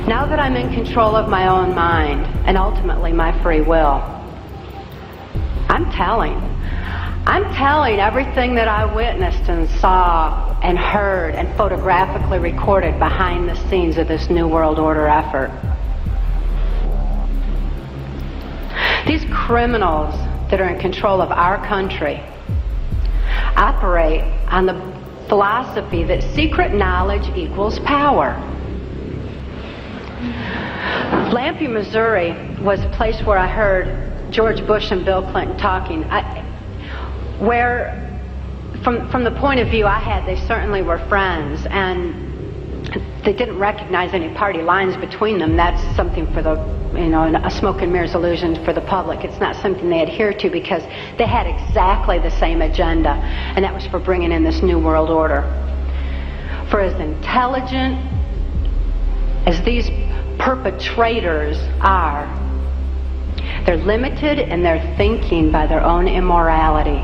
Now that I'm in control of my own mind and ultimately my free will, I'm telling everything that I witnessed and saw and heard and photographically recorded behind the scenes of this New World Order effort. These criminals that are in control of our country operate on the philosophy that secret knowledge equals power. Lampe, Missouri was a place where I heard George Bush and Bill Clinton talking, where from the point of view I had, they certainly were friends, and they didn't recognize any party lines between them. That's something for the, a smoke and mirrors illusion for the public. It's not something they adhere to, because they had exactly the same agenda, and that was for bringing in this New World Order. For as intelligent as these perpetrators are, they're limited in their thinking by their own immorality.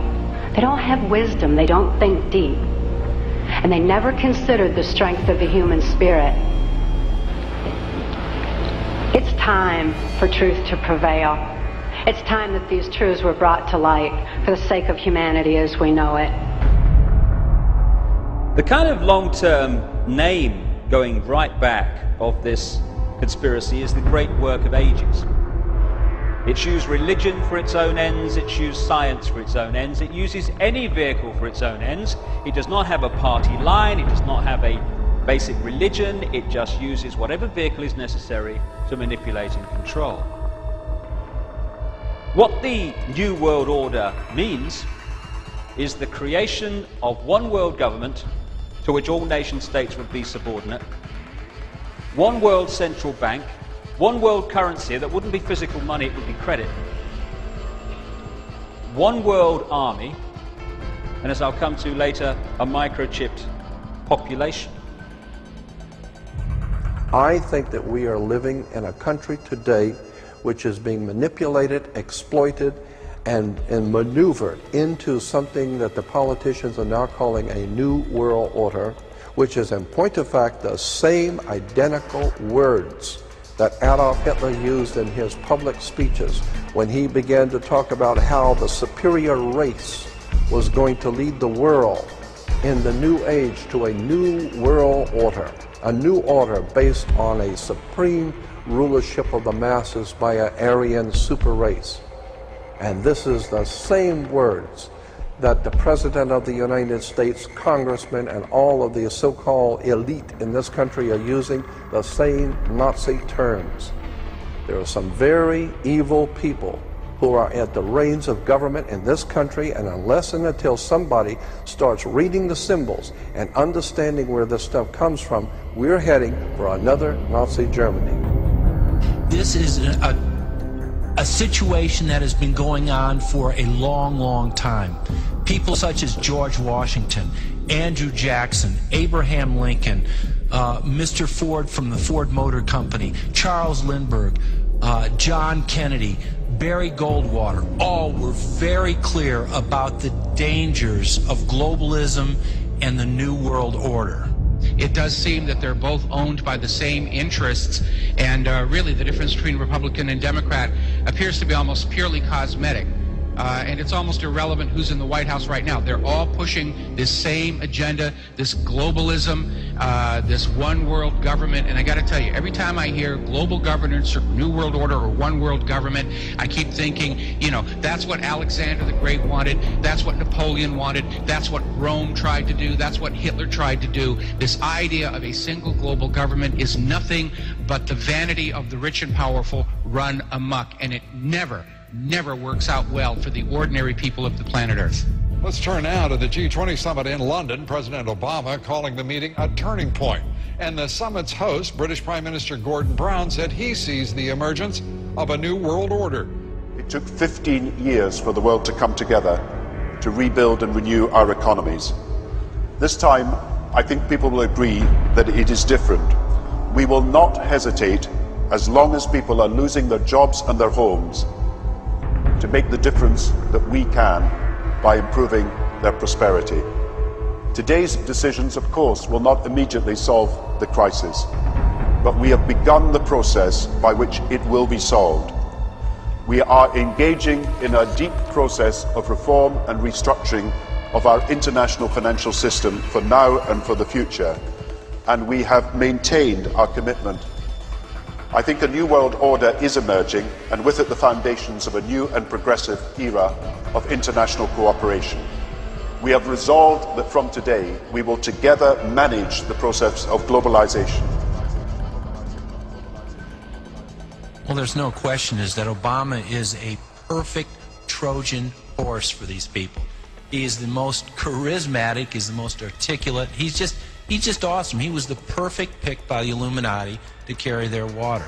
They don't have wisdom, they don't think deep, and they never considered the strength of the human spirit. It's time for truth to prevail. It's time that these truths were brought to light for the sake of humanity as we know it. The kind of long-term name going right back of this conspiracy is the great work of ages. It's used religion for its own ends, it's used science for its own ends, it uses any vehicle for its own ends. It does not have a party line, it does not have a basic religion, it just uses whatever vehicle is necessary to manipulate and control. What the New World Order means is the creation of one world government to which all nation states would be subordinate, one world central bank, one world currency that wouldn't be physical money, it would be credit, one world army, and as I'll come to later, a microchipped population. I think that we are living in a country today which is being manipulated, exploited, and maneuvered into something that the politicians are now calling a New World Order, which is in point of fact the same identical words that Adolf Hitler used in his public speeches when he began to talk about how the superior race was going to lead the world in the new age to a new world order, a new order based on a supreme rulership of the masses by an Aryan super race. And this is the same words that the President of the United States, congressmen, and all of the so-called elite in this country are using, the same Nazi terms. There are some very evil people who are at the reins of government in this country, and unless and until somebody starts reading the symbols and understanding where this stuff comes from, we're heading for another Nazi Germany. This is a situation that has been going on for a long, long time. People such as George Washington, Andrew Jackson, Abraham Lincoln, Mr. Ford from the Ford Motor Company, Charles Lindbergh, John Kennedy, Barry Goldwater, all were very clear about the dangers of globalism and the New World Order. It does seem that they're both owned by the same interests, and really the difference between Republican and Democrat appears to be almost purely cosmetic. And it's almost irrelevant who's in the White House right now. They're all pushing this same agenda, this globalism, this one world government. And I got to tell you, every time I hear global governance or New World Order or one world government, I keep thinking, that's what Alexander the Great wanted, that's what Napoleon wanted, that's what Rome tried to do, that's what Hitler tried to do. This idea of a single global government is nothing but the vanity of the rich and powerful run amok, and it never works out well for the ordinary people of the planet Earth. Let's turn now to the G20 summit in London. President Obama calling the meeting a turning point. And the summit's host, British Prime Minister Gordon Brown, said he sees the emergence of a new world order. It took 15 years for the world to come together to rebuild and renew our economies. This time, I think people will agree that it is different. We will not hesitate as long as people are losing their jobs and their homes to make the difference that we can by improving their prosperity. Today's decisions, of course, will not immediately solve the crisis, but we have begun the process by which it will be solved. We are engaging in a deep process of reform and restructuring of our international financial system for now and for the future, and we have maintained our commitment. I think a new world order is emerging, and with it the foundations of a new and progressive era of international cooperation. We have resolved that from today we will together manage the process of globalization. Well, there's no question is that Obama is a perfect Trojan horse for these people. He is the most charismatic, he's the most articulate, he's just awesome. He was the perfect pick by the Illuminati to carry their water.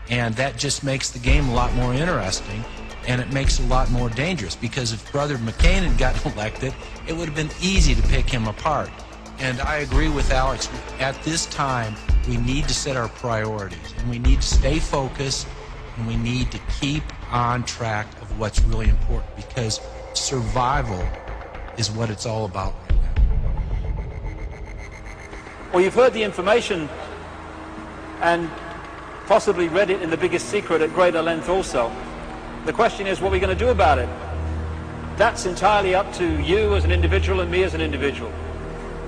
And that just makes the game a lot more interesting, and it makes it a lot more dangerous, because if Brother McCain had gotten elected, it would have been easy to pick him apart. And I agree with Alex, at this time, we need to set our priorities, and we need to stay focused, and we need to keep on track of what's really important, because survival is what it's all about right now. Well, you've heard the information and possibly read it in The Biggest Secret at greater length also. The question is, what are we going to do about it? That's entirely up to you as an individual and me as an individual.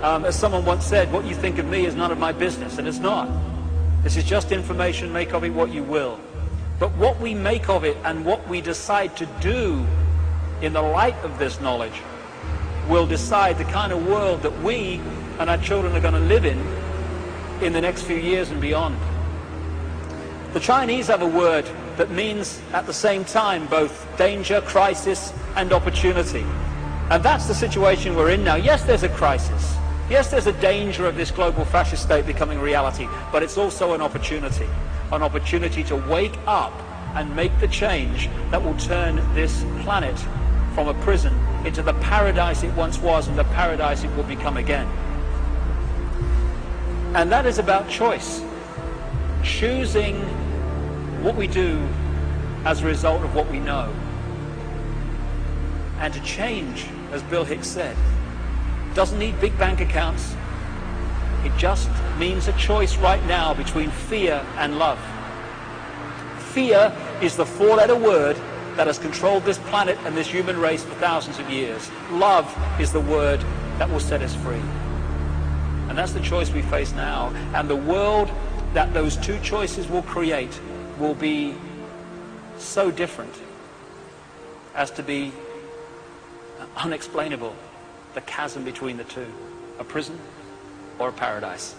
As someone once said, what you think of me is none of my business, and it's not. This is just information, make of it what you will. But what we make of it and what we decide to do in the light of this knowledge will decide the kind of world that we and our children are going to live in the next few years and beyond. The Chinese have a word that means at the same time both danger, crisis, and opportunity. And that's the situation we're in now. Yes, there's a crisis. Yes, there's a danger of this global fascist state becoming reality, but it's also an opportunity to wake up and make the change that will turn this planet from a prison into the paradise it once was and the paradise it will become again. And that is about choice. Choosing what we do as a result of what we know. And to change, as Bill Hicks said, doesn't need big bank accounts. It just means a choice right now between fear and love. Fear is the four-letter word that has controlled this planet and this human race for thousands of years. Love is the word that will set us free. And that's the choice we face now. And the world that those two choices will create will be so different as to be unexplainable, the chasm between the two, a prison or a paradise.